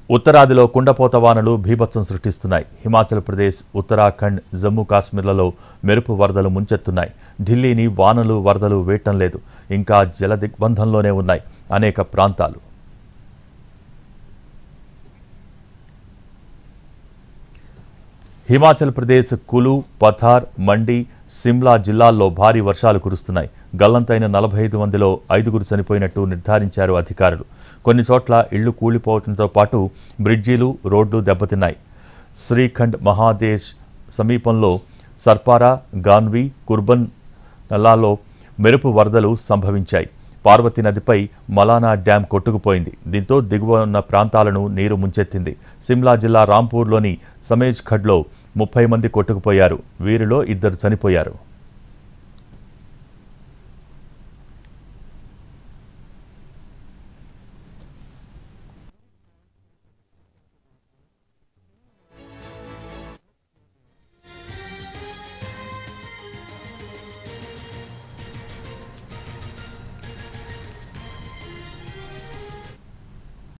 ఉత్తరాదిలో కుండపోత వానలు బీభత్సం సృష్టిస్తున్నాయి. హిమాచల్ ప్రదేశ్, ఉత్తరాఖండ్, జమ్మూ కాశ్మీర్లలో మెరుపు వరదలు ముంచెత్తున్నాయి. ఢిల్లీని వానలు వరదలు వేయటం లేదు. ఇంకా జలదిగ్బంధంలోనే ఉన్నాయి అనేక ప్రాంతాలు. హిమాచల్ ప్రదేశ్ కులు, పథార్, మండి, సిమ్లా జిల్లాల్లో భారీ వర్షాలు కురుస్తున్నాయి. గల్లంతైన 45 మందిలో 5గురు చనిపోయినట్టు నిర్ధారించారు అధికారులు. కొన్ని చోట్ల ఇళ్లు కూలిపోవడంతో పాటు బ్రిడ్జీలు, రోడ్లు దెబ్బతిన్నాయి. శ్రీఖండ్ మహాదేశ్ సమీపంలో సర్పారా, గాన్వి, కుర్బన్ నల్లాలో మెరుపు వరదలు సంభవించాయి. పార్వతి నదిపై మలానా డ్యాం కొట్టుకుపోయింది. దీంతో దిగువ ఉన్న ప్రాంతాలను నీరు ముంచెత్తింది. సిమ్లా జిల్లా రాంపూర్లోని సమేజ్ ఖడ్లో 30 మంది కొట్టుకుపోయారు. వీరిలో 2 చనిపోయారు.